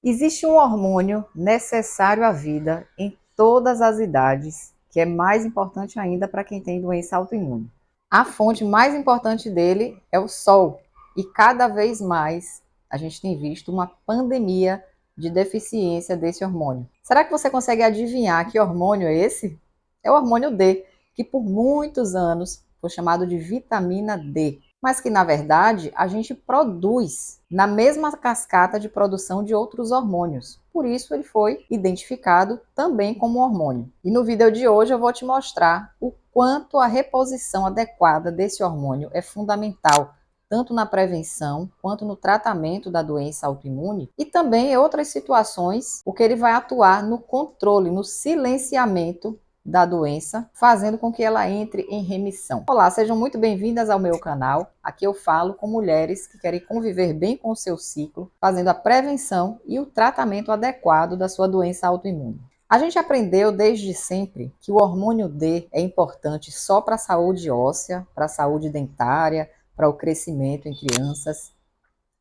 Existe um hormônio necessário à vida em todas as idades, que é mais importante ainda para quem tem doença autoimune. A fonte mais importante dele é o sol, e cada vez mais a gente tem visto uma pandemia de deficiência desse hormônio. Será que você consegue adivinhar que hormônio é esse? É o hormônio D, que por muitos anos foi chamado de vitamina D, mas que na verdade a gente produz na mesma cascata de produção de outros hormônios. Por isso ele foi identificado também como hormônio. E no vídeo de hoje eu vou te mostrar o quanto a reposição adequada desse hormônio é fundamental, tanto na prevenção quanto no tratamento da doença autoimune e também em outras situações, porque ele vai atuar no controle, no silenciamento da doença, fazendo com que ela entre em remissão. Olá, sejam muito bem-vindas ao meu canal. Aqui eu falo com mulheres que querem conviver bem com o seu ciclo, fazendo a prevenção e o tratamento adequado da sua doença autoimune. A gente aprendeu desde sempre que o hormônio D é importante só para a saúde óssea, para a saúde dentária, para o crescimento em crianças,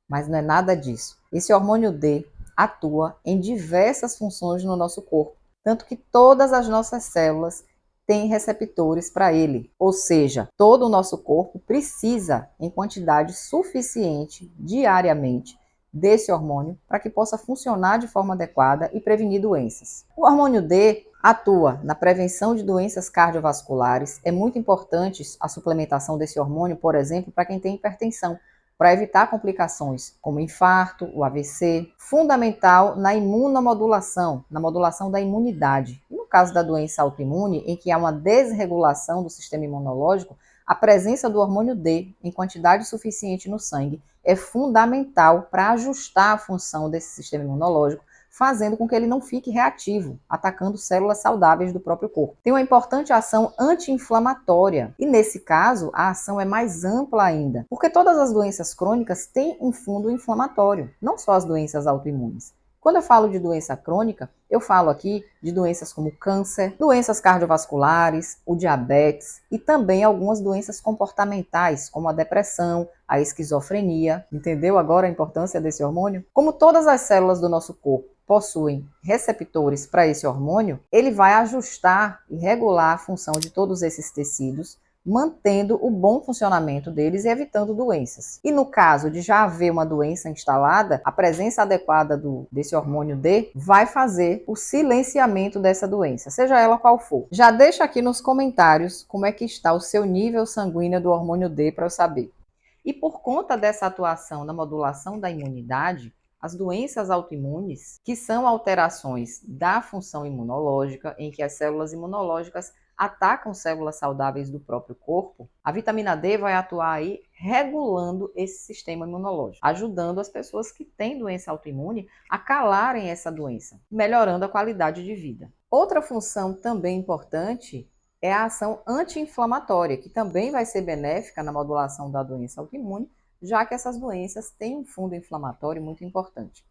mas não é nada disso. Esse hormônio D atua em diversas funções no nosso corpo, tanto que todas as nossas células têm receptores para ele, ou seja, todo o nosso corpo precisa, em quantidade suficiente diariamente, desse hormônio para que possa funcionar de forma adequada e prevenir doenças. O hormônio D atua na prevenção de doenças cardiovasculares. É muito importante a suplementação desse hormônio, por exemplo, para quem tem hipertensão, para evitar complicações como infarto, o AVC, fundamental na imunomodulação, na modulação da imunidade. E no caso da doença autoimune, em que há uma desregulação do sistema imunológico, a presença do hormônio D em quantidade suficiente no sangue é fundamental para ajustar a função desse sistema imunológico, fazendo com que ele não fique reativo, atacando células saudáveis do próprio corpo. Tem uma importante ação anti-inflamatória, e nesse caso, a ação é mais ampla ainda, porque todas as doenças crônicas têm um fundo inflamatório, não só as doenças autoimunes. Quando eu falo de doença crônica, eu falo aqui de doenças como câncer, doenças cardiovasculares, o diabetes e também algumas doenças comportamentais, como a depressão, a esquizofrenia. Entendeu agora a importância desse hormônio? Como todas as células do nosso corpo possuem receptores para esse hormônio, ele vai ajustar e regular a função de todos esses tecidos, mantendo o bom funcionamento deles e evitando doenças. E no caso de já haver uma doença instalada, a presença adequada desse hormônio D vai fazer o silenciamento dessa doença, seja ela qual for. Já deixa aqui nos comentários como é que está o seu nível sanguíneo do hormônio D para eu saber. E por conta dessa atuação na modulação da imunidade, as doenças autoimunes, que são alterações da função imunológica, em que as células imunológicas atacam células saudáveis do próprio corpo, a vitamina D vai atuar aí regulando esse sistema imunológico, ajudando as pessoas que têm doença autoimune a calarem essa doença, melhorando a qualidade de vida. Outra função também importante é a ação anti-inflamatória, que também vai ser benéfica na modulação da doença autoimune, já que essas doenças têm um fundo inflamatório muito importante.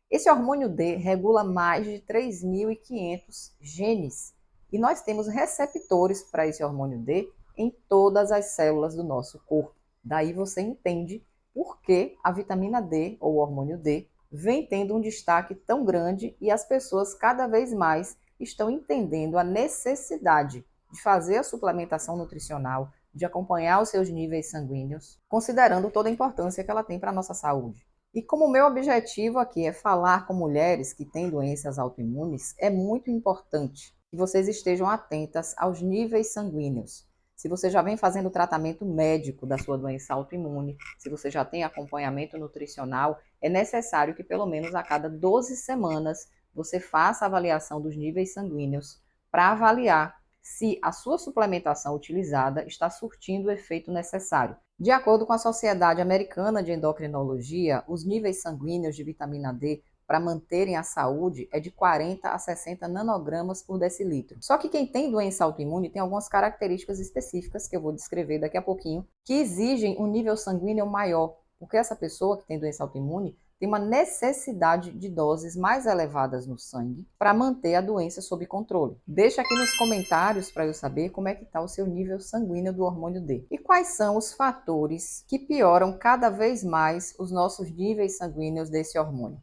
Esse hormônio D regula mais de 3.500 genes e nós temos receptores para esse hormônio D em todas as células do nosso corpo. Daí você entende por que a vitamina D, ou o hormônio D, vem tendo um destaque tão grande e as pessoas cada vez mais estão entendendo a necessidade de fazer a suplementação nutricional, de acompanhar os seus níveis sanguíneos, considerando toda a importância que ela tem para a nossa saúde. E como o meu objetivo aqui é falar com mulheres que têm doenças autoimunes, é muito importante que vocês estejam atentas aos níveis sanguíneos. Se você já vem fazendo tratamento médico da sua doença autoimune, se você já tem acompanhamento nutricional, é necessário que pelo menos a cada 12 semanas você faça a avaliação dos níveis sanguíneos para avaliar se a sua suplementação utilizada está surtindo o efeito necessário. De acordo com a Sociedade Americana de Endocrinologia, os níveis sanguíneos de vitamina D para manterem a saúde é de 40 a 60 nanogramas por decilitro. Só que quem tem doença autoimune tem algumas características específicas que eu vou descrever daqui a pouquinho, que exigem um nível sanguíneo maior, porque essa pessoa que tem doença autoimune tem uma necessidade de doses mais elevadas no sangue para manter a doença sob controle. Deixa aqui nos comentários para eu saber como é que está o seu nível sanguíneo do hormônio D. E quais são os fatores que pioram cada vez mais os nossos níveis sanguíneos desse hormônio?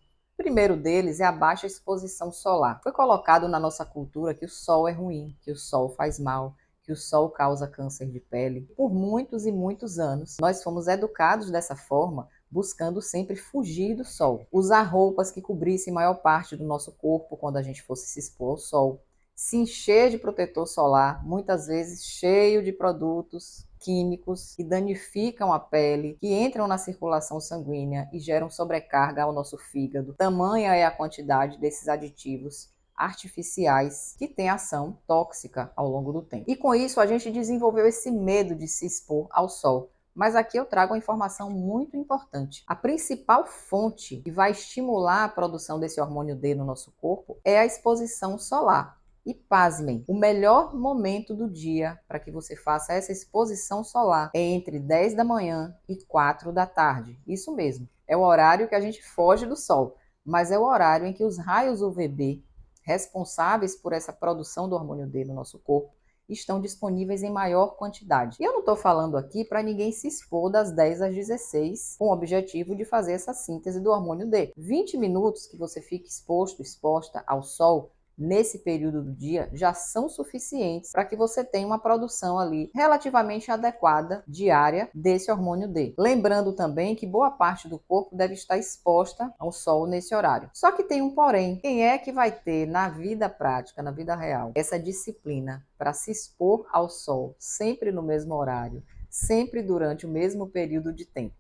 primeiro deles é a baixa exposição solar. Foi colocado na nossa cultura que o sol é ruim, que o sol faz mal, que o sol causa câncer de pele. Por muitos e muitos anos, nós fomos educados dessa forma, buscando sempre fugir do sol. Usar roupas que cobrissem maior parte do nosso corpo quando a gente fosse se expor ao sol. Se encher de protetor solar, muitas vezes cheio de produtos químicos que danificam a pele, que entram na circulação sanguínea e geram sobrecarga ao nosso fígado. Tamanha é a quantidade desses aditivos artificiais que têm ação tóxica ao longo do tempo. E com isso a gente desenvolveu esse medo de se expor ao sol. Mas aqui eu trago uma informação muito importante. A principal fonte que vai estimular a produção desse hormônio D no nosso corpo é a exposição solar. E pasmem, o melhor momento do dia para que você faça essa exposição solar é entre 10 da manhã e 4 da tarde. Isso mesmo, é o horário que a gente foge do sol, mas é o horário em que os raios UVB, responsáveis por essa produção do hormônio D no nosso corpo, estão disponíveis em maior quantidade. E eu não estou falando aqui para ninguém se expor das 10 às 16 com o objetivo de fazer essa síntese do hormônio D. 20 minutos que você fique exposta ao sol nesse período do dia já são suficientes para que você tenha uma produção ali relativamente adequada diária desse hormônio D. Lembrando também que boa parte do corpo deve estar exposta ao sol nesse horário. Só que tem um porém. Quem é que vai ter na vida prática, na vida real, essa disciplina para se expor ao sol sempre no mesmo horário, sempre durante o mesmo período de tempo?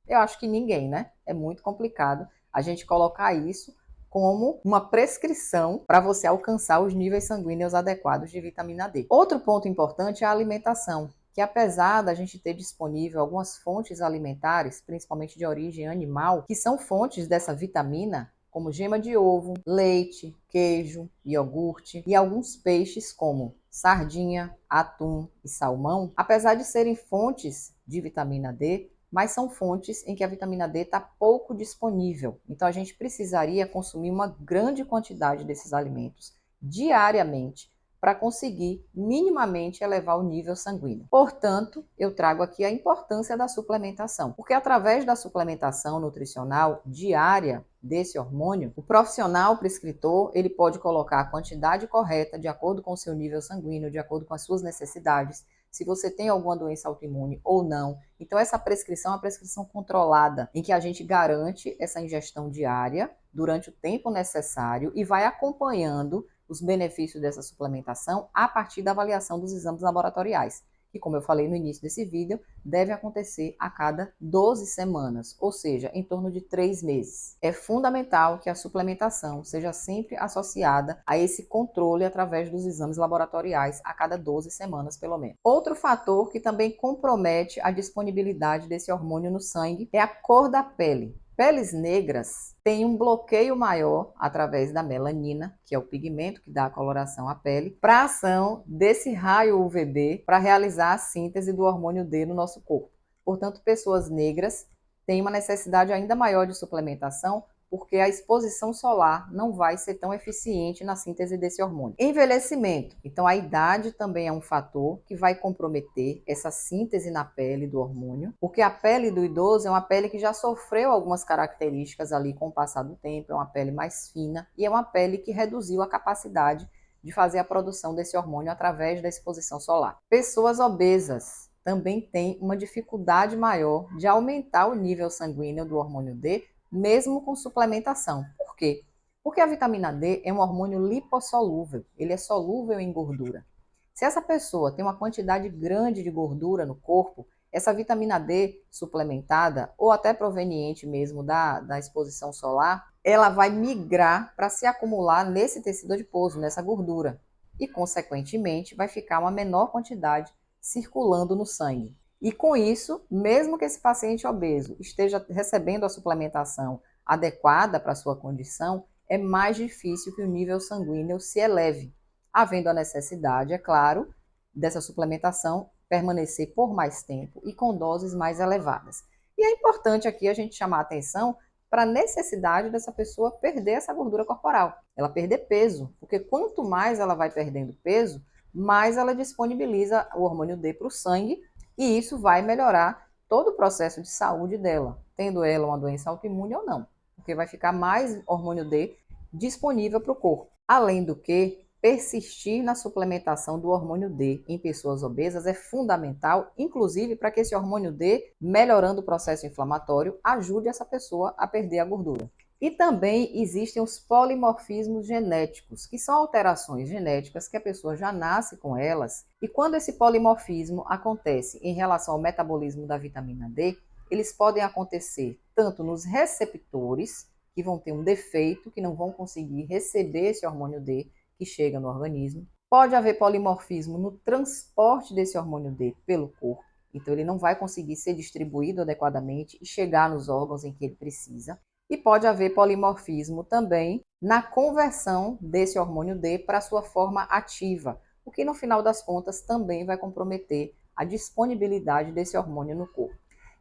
Eu acho que ninguém, né? É muito complicado a gente colocar isso como uma prescrição para você alcançar os níveis sanguíneos adequados de vitamina D. Outro ponto importante é a alimentação, que apesar da gente ter disponível algumas fontes alimentares, principalmente de origem animal, que são fontes dessa vitamina, como gema de ovo, leite, queijo, iogurte e alguns peixes como sardinha, atum e salmão, apesar de serem fontes de vitamina D, mas são fontes em que a vitamina D está pouco disponível. Então a gente precisaria consumir uma grande quantidade desses alimentos diariamente para conseguir minimamente elevar o nível sanguíneo. Portanto, eu trago aqui a importância da suplementação, porque através da suplementação nutricional diária desse hormônio, o profissional prescritor, ele pode colocar a quantidade correta de acordo com o seu nível sanguíneo, de acordo com as suas necessidades, se você tem alguma doença autoimune ou não. Então, essa prescrição é uma prescrição controlada, em que a gente garante essa ingestão diária durante o tempo necessário e vai acompanhando os benefícios dessa suplementação a partir da avaliação dos exames laboratoriais, que, como eu falei no início desse vídeo, deve acontecer a cada 12 semanas, ou seja, em torno de 3 meses. É fundamental que a suplementação seja sempre associada a esse controle através dos exames laboratoriais a cada 12 semanas, pelo menos. Outro fator que também compromete a disponibilidade desse hormônio no sangue é a cor da pele. Peles negras têm um bloqueio maior através da melanina, que é o pigmento que dá a coloração à pele, para a ação desse raio UVB para realizar a síntese do hormônio D no nosso corpo. Portanto, pessoas negras têm uma necessidade ainda maior de suplementação, porque a exposição solar não vai ser tão eficiente na síntese desse hormônio. Envelhecimento. Então, a idade também é um fator que vai comprometer essa síntese na pele do hormônio, porque a pele do idoso é uma pele que já sofreu algumas características ali com o passar do tempo, é uma pele mais fina e é uma pele que reduziu a capacidade de fazer a produção desse hormônio através da exposição solar. Pessoas obesas também têm uma dificuldade maior de aumentar o nível sanguíneo do hormônio D, mesmo com suplementação. Por quê? Porque a vitamina D é um hormônio lipossolúvel, ele é solúvel em gordura. Se essa pessoa tem uma quantidade grande de gordura no corpo, essa vitamina D suplementada, ou até proveniente mesmo da exposição solar, ela vai migrar para se acumular nesse tecido adiposo, nessa gordura. E, consequentemente, vai ficar uma menor quantidade circulando no sangue. E com isso, mesmo que esse paciente obeso esteja recebendo a suplementação adequada para a sua condição, é mais difícil que o nível sanguíneo se eleve, havendo a necessidade, é claro, dessa suplementação permanecer por mais tempo e com doses mais elevadas. E é importante aqui a gente chamar a atenção para a necessidade dessa pessoa perder essa gordura corporal, ela perder peso, porque quanto mais ela vai perdendo peso, mais ela disponibiliza o hormônio D para o sangue, e isso vai melhorar todo o processo de saúde dela, tendo ela uma doença autoimune ou não. porque vai ficar mais hormônio D disponível para o corpo. Além do que, persistir na suplementação do hormônio D em pessoas obesas é fundamental, inclusive para que esse hormônio D, melhorando o processo inflamatório, ajude essa pessoa a perder a gordura. E também existem os polimorfismos genéticos, que são alterações genéticas que a pessoa já nasce com elas, e quando esse polimorfismo acontece em relação ao metabolismo da vitamina D, eles podem acontecer tanto nos receptores, que vão ter um defeito, que não vão conseguir receber esse hormônio D que chega no organismo. Pode haver polimorfismo no transporte desse hormônio D pelo corpo, então ele não vai conseguir ser distribuído adequadamente e chegar nos órgãos em que ele precisa. E pode haver polimorfismo também na conversão desse hormônio D para sua forma ativa, o que no final das contas também vai comprometer a disponibilidade desse hormônio no corpo.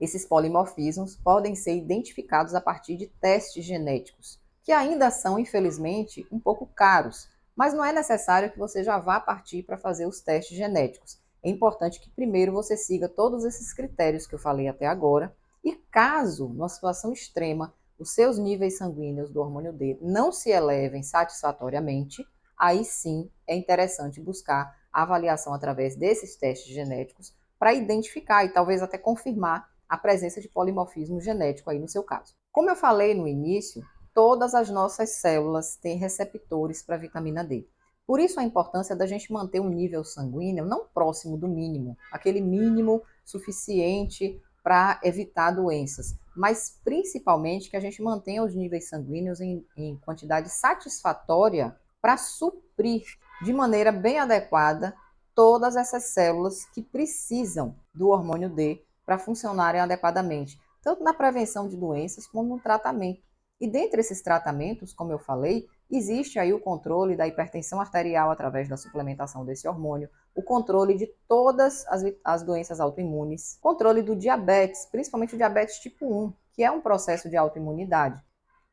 Esses polimorfismos podem ser identificados a partir de testes genéticos, que ainda são, infelizmente, um pouco caros, mas não é necessário que você já vá partir para fazer os testes genéticos. É importante que primeiro você siga todos esses critérios que eu falei até agora, e caso, numa situação extrema, os seus níveis sanguíneos do hormônio D não se elevem satisfatoriamente, aí sim é interessante buscar a avaliação através desses testes genéticos para identificar e talvez até confirmar a presença de polimorfismo genético aí no seu caso. Como eu falei no início, todas as nossas células têm receptores para a vitamina D. Por isso a importância da gente manter um nível sanguíneo não próximo do mínimo, aquele mínimo suficiente para evitar doenças, mas principalmente que a gente mantenha os níveis sanguíneos em quantidade satisfatória para suprir de maneira bem adequada todas essas células que precisam do hormônio D para funcionarem adequadamente, tanto na prevenção de doenças como no tratamento. E dentre esses tratamentos, como eu falei, existe aí o controle da hipertensão arterial através da suplementação desse hormônio, o controle de todas as doenças autoimunes, controle do diabetes, principalmente o diabetes tipo 1, que é um processo de autoimunidade.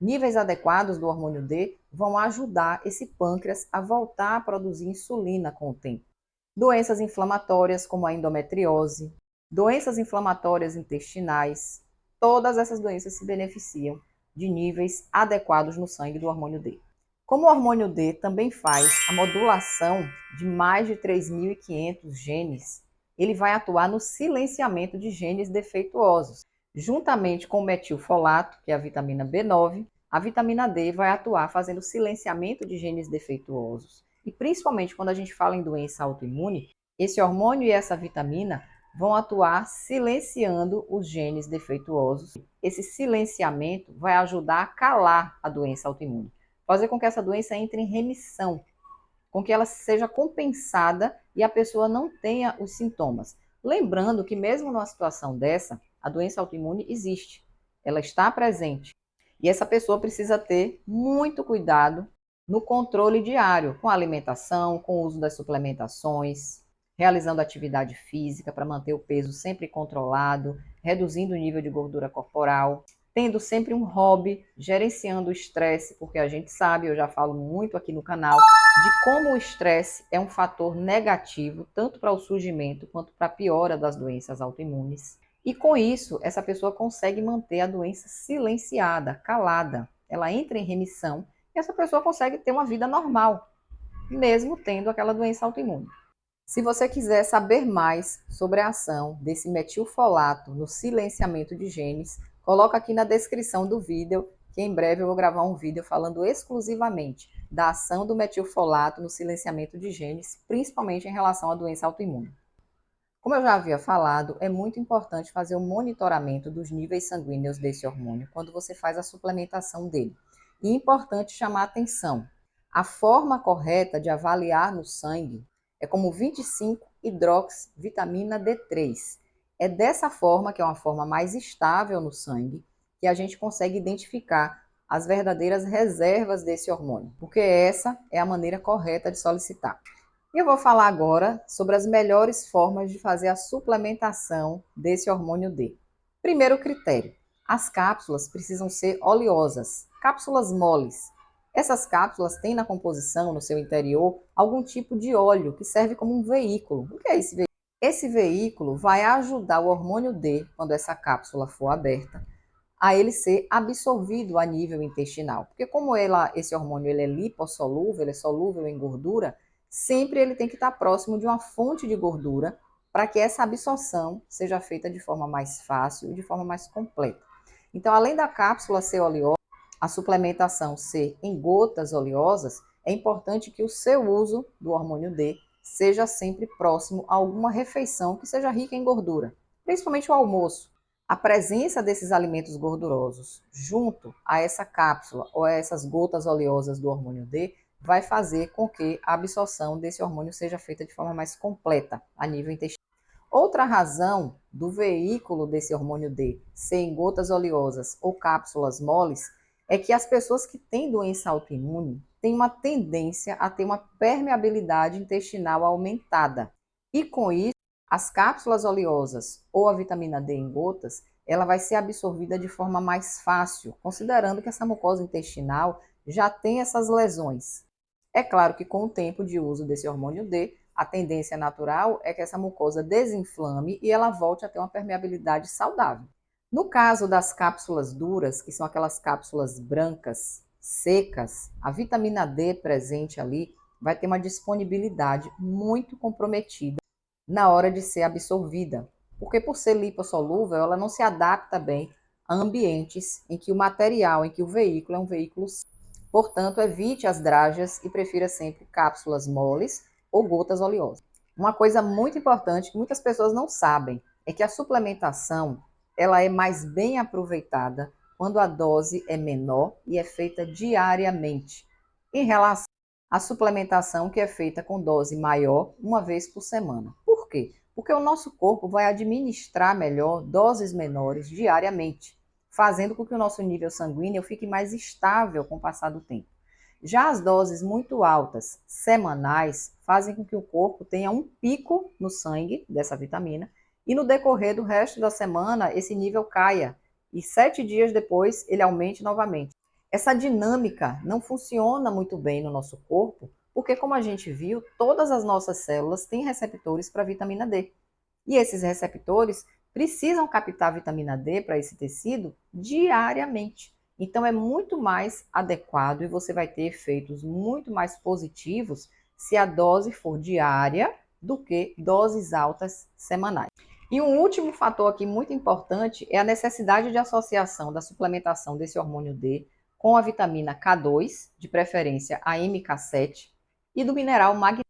Níveis adequados do hormônio D vão ajudar esse pâncreas a voltar a produzir insulina com o tempo. Doenças inflamatórias como a endometriose, doenças inflamatórias intestinais, todas essas doenças se beneficiam de níveis adequados no sangue do hormônio D. Como o hormônio D também faz a modulação de mais de 3.500 genes, ele vai atuar no silenciamento de genes defeituosos. Juntamente com o metilfolato, que é a vitamina B9, a vitamina D vai atuar fazendo silenciamento de genes defeituosos. E principalmente quando a gente fala em doença autoimune, esse hormônio e essa vitamina vão atuar silenciando os genes defeituosos. Esse silenciamento vai ajudar a calar a doença autoimune, fazer com que essa doença entre em remissão, com que ela seja compensada e a pessoa não tenha os sintomas. Lembrando que mesmo numa situação dessa, a doença autoimune existe, ela está presente. E essa pessoa precisa ter muito cuidado no controle diário, com a alimentação, com o uso das suplementações, realizando atividade física para manter o peso sempre controlado, reduzindo o nível de gordura corporal, tendo sempre um hobby, gerenciando o estresse, porque a gente sabe, eu já falo muito aqui no canal, de como o estresse é um fator negativo, tanto para o surgimento quanto para a piora das doenças autoimunes. E com isso, essa pessoa consegue manter a doença silenciada, calada. Ela entra em remissão e essa pessoa consegue ter uma vida normal, mesmo tendo aquela doença autoimune. Se você quiser saber mais sobre a ação desse metilfolato no silenciamento de genes, coloca aqui na descrição do vídeo, que em breve eu vou gravar um vídeo falando exclusivamente da ação do metilfolato no silenciamento de genes, principalmente em relação à doença autoimune. Como eu já havia falado, é muito importante fazer o monitoramento dos níveis sanguíneos desse hormônio quando você faz a suplementação dele. E é importante chamar a atenção. A forma correta de avaliar no sangue é como 25-hidroxivitamina D3. É dessa forma, que é uma forma mais estável no sangue, que a gente consegue identificar as verdadeiras reservas desse hormônio, porque essa é a maneira correta de solicitar. E eu vou falar agora sobre as melhores formas de fazer a suplementação desse hormônio D. Primeiro critério: as cápsulas precisam ser oleosas, cápsulas moles. Essas cápsulas têm na composição, no seu interior, algum tipo de óleo que serve como um veículo. O que é esse veículo? Esse veículo vai ajudar o hormônio D, quando essa cápsula for aberta, a ele ser absorvido a nível intestinal. Porque como esse hormônio ele é lipossolúvel, ele é solúvel em gordura, sempre ele tem que estar próximo de uma fonte de gordura para que essa absorção seja feita de forma mais fácil e de forma mais completa. Então, além da cápsula ser oleosa, a suplementação ser em gotas oleosas, é importante que o seu uso do hormônio D seja sempre próximo a alguma refeição que seja rica em gordura, principalmente o almoço. A presença desses alimentos gordurosos junto a essa cápsula ou a essas gotas oleosas do hormônio D vai fazer com que a absorção desse hormônio seja feita de forma mais completa a nível intestinal. Outra razão do veículo desse hormônio D ser em gotas oleosas ou cápsulas moles é que as pessoas que têm doença autoimune têm uma tendência a ter uma permeabilidade intestinal aumentada. E com isso, as cápsulas oleosas ou a vitamina D em gotas, ela vai ser absorvida de forma mais fácil, considerando que essa mucosa intestinal já tem essas lesões. É claro que com o tempo de uso desse hormônio D, a tendência natural é que essa mucosa desinflame e ela volte a ter uma permeabilidade saudável. No caso das cápsulas duras, que são aquelas cápsulas brancas, secas, a vitamina D presente ali vai ter uma disponibilidade muito comprometida na hora de ser absorvida, porque por ser lipossolúvel, ela não se adapta bem a ambientes em que o material, em que o veículo é um veículo. Portanto, evite as drágeas e prefira sempre cápsulas moles ou gotas oleosas. Uma coisa muito importante que muitas pessoas não sabem é que a suplementação ela é mais bem aproveitada quando a dose é menor e é feita diariamente, em relação à suplementação que é feita com dose maior uma vez por semana. Por quê? Porque o nosso corpo vai administrar melhor doses menores diariamente, fazendo com que o nosso nível sanguíneo fique mais estável com o passar do tempo. Já as doses muito altas, semanais, fazem com que o corpo tenha um pico no sangue dessa vitamina e no decorrer do resto da semana esse nível caia e 7 dias depois ele aumente novamente. Essa dinâmica não funciona muito bem no nosso corpo, porque como a gente viu, todas as nossas células têm receptores para vitamina D. E esses receptores precisam captar vitamina D para esse tecido diariamente. Então é muito mais adequado e você vai ter efeitos muito mais positivos se a dose for diária do que doses altas semanais. E um último fator aqui muito importante é a necessidade de associação da suplementação desse hormônio D com a vitamina K2, de preferência a MK7, e do mineral magnésio.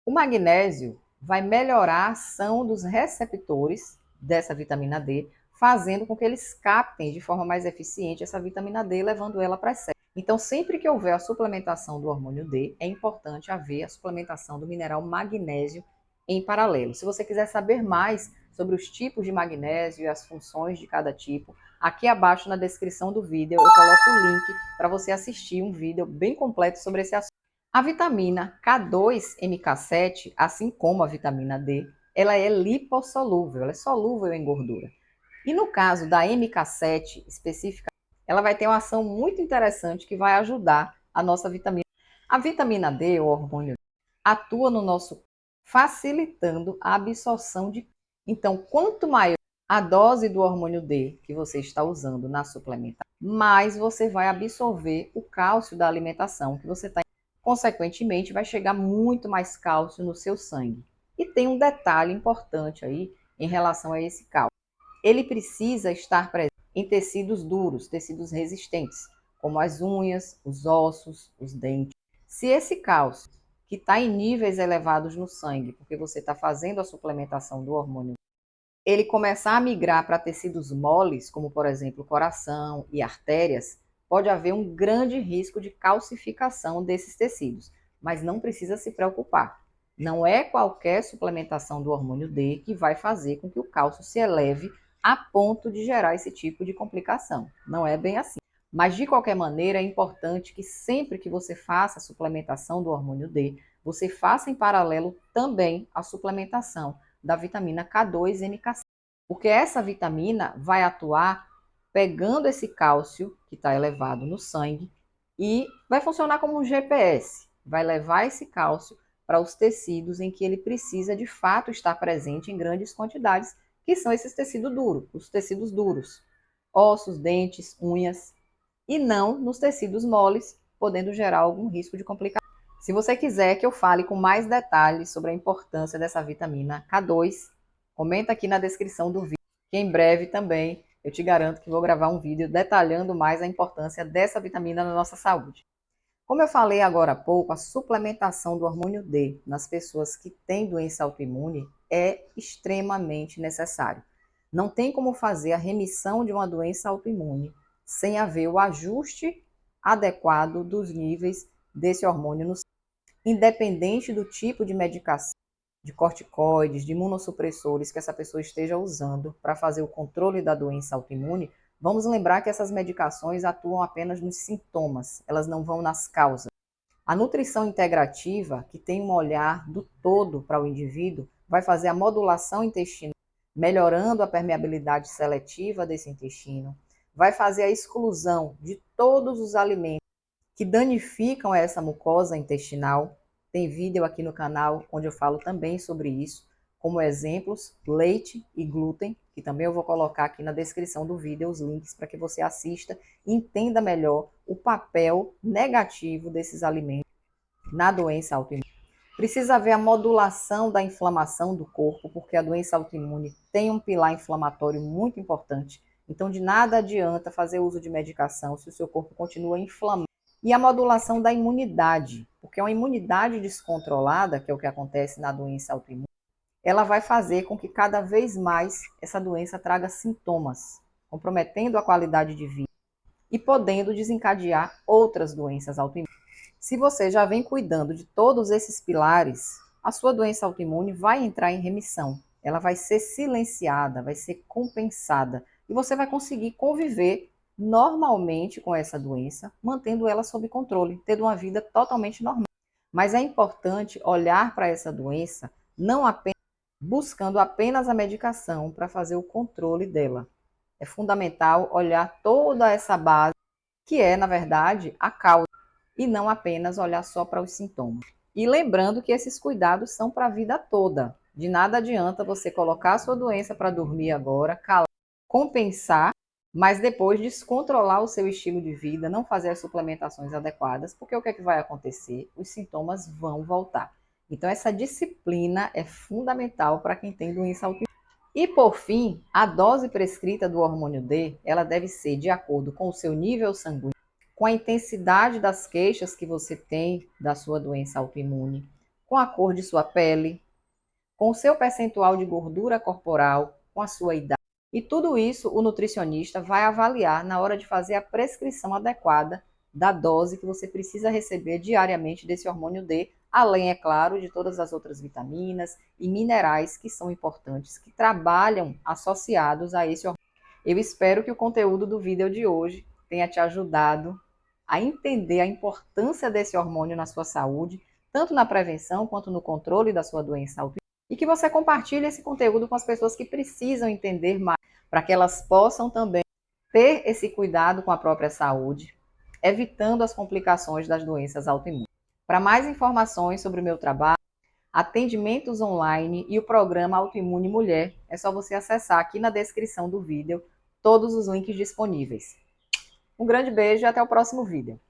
O magnésio vai melhorar a ação dos receptores dessa vitamina D, fazendo com que eles captem de forma mais eficiente essa vitamina D, levando ela para as células. Então, sempre que houver a suplementação do hormônio D, é importante haver a suplementação do mineral magnésio em paralelo. Se você quiser saber mais sobre os tipos de magnésio e as funções de cada tipo, aqui abaixo na descrição do vídeo eu coloco o link para você assistir um vídeo bem completo sobre esse assunto. A vitamina K2-MK7, assim como a vitamina D, ela é lipossolúvel, ela é solúvel em gordura. E no caso da MK7 específica, ela vai ter uma ação muito interessante que vai ajudar a nossa vitamina. A vitamina D, o hormônio, atua no nosso corpo, facilitando a absorção de. Então, quanto maior a dose do hormônio D que você está usando na suplementação, mais você vai absorver o cálcio da alimentação que você está. Consequentemente, vai chegar muito mais cálcio no seu sangue. E tem um detalhe importante aí em relação a esse cálcio. Ele precisa estar presente em tecidos duros, tecidos resistentes, como as unhas, os ossos, os dentes. Se esse cálcio, que está em níveis elevados no sangue, porque você está fazendo a suplementação do hormônio, ele começar a migrar para tecidos moles, como por exemplo coração e artérias, pode haver um grande risco de calcificação desses tecidos, mas não precisa se preocupar. Não é qualquer suplementação do hormônio D que vai fazer com que o cálcio se eleve a ponto de gerar esse tipo de complicação. Não é bem assim. Mas de qualquer maneira, é importante que sempre que você faça a suplementação do hormônio D, você faça em paralelo também a suplementação da vitamina K2-MK7, porque essa vitamina vai atuar pegando esse cálcio que está elevado no sangue e vai funcionar como um GPS, vai levar esse cálcio para os tecidos em que ele precisa de fato estar presente em grandes quantidades, que são esses tecidos duros, os tecidos duros. ossos, dentes, unhas, e não nos tecidos moles, podendo gerar algum risco de complicação. Se você quiser que eu fale com mais detalhes sobre a importância dessa vitamina K2, comenta aqui na descrição do vídeo, que em breve também eu te garanto que vou gravar um vídeo detalhando mais a importância dessa vitamina na nossa saúde. Como eu falei agora há pouco, a suplementação do hormônio D nas pessoas que têm doença autoimune é extremamente necessário. Não tem como fazer a remissão de uma doença autoimune sem haver o ajuste adequado dos níveis desse hormônio no sangue. Independente do tipo de medicação, de corticoides, de imunossupressores que essa pessoa esteja usando para fazer o controle da doença autoimune, vamos lembrar que essas medicações atuam apenas nos sintomas, elas não vão nas causas. A nutrição integrativa, que tem um olhar do todo para o indivíduo, vai fazer a modulação intestinal, melhorando a permeabilidade seletiva desse intestino, vai fazer a exclusão de todos os alimentos que danificam essa mucosa intestinal. Tem vídeo aqui no canal onde eu falo também sobre isso, como exemplos, leite e glúten, que também eu vou colocar aqui na descrição do vídeo os links para que você assista e entenda melhor o papel negativo desses alimentos na doença autoimune. Precisa haver a modulação da inflamação do corpo, porque a doença autoimune tem um pilar inflamatório muito importante. Então, de nada adianta fazer uso de medicação se o seu corpo continua inflamado. E a modulação da imunidade, porque uma imunidade descontrolada, que é o que acontece na doença autoimune, ela vai fazer com que cada vez mais essa doença traga sintomas, comprometendo a qualidade de vida e podendo desencadear outras doenças autoimunes. Se você já vem cuidando de todos esses pilares, a sua doença autoimune vai entrar em remissão. Ela vai ser silenciada, vai ser compensada e você vai conseguir conviver normalmente com essa doença, mantendo ela sob controle, tendo uma vida totalmente normal. Mas é importante olhar para essa doença não apenas buscando apenas a medicação para fazer o controle dela. É fundamental olhar toda essa base, que é, na verdade, a causa, e não apenas olhar só para os sintomas. E lembrando que esses cuidados são para a vida toda. De nada adianta você colocar a sua doença para dormir agora, calar, compensar, mas depois descontrolar o seu estilo de vida, não fazer as suplementações adequadas, porque o que é que vai acontecer? Os sintomas vão voltar. Então essa disciplina é fundamental para quem tem doença autoimune. E por fim, a dose prescrita do hormônio D, ela deve ser de acordo com o seu nível sanguíneo, com a intensidade das queixas que você tem da sua doença autoimune, com a cor de sua pele, com o seu percentual de gordura corporal, com a sua idade. E tudo isso o nutricionista vai avaliar na hora de fazer a prescrição adequada da dose que você precisa receber diariamente desse hormônio D, além, é claro, de todas as outras vitaminas e minerais que são importantes, que trabalham associados a esse hormônio. Eu espero que o conteúdo do vídeo de hoje tenha te ajudado a entender a importância desse hormônio na sua saúde, tanto na prevenção quanto no controle da sua doença autoimune, e que você compartilhe esse conteúdo com as pessoas que precisam entender mais, para que elas possam também ter esse cuidado com a própria saúde, evitando as complicações das doenças autoimunes. Para mais informações sobre o meu trabalho, atendimentos online e o programa Autoimune Mulher, é só você acessar aqui na descrição do vídeo todos os links disponíveis. Um grande beijo e até o próximo vídeo.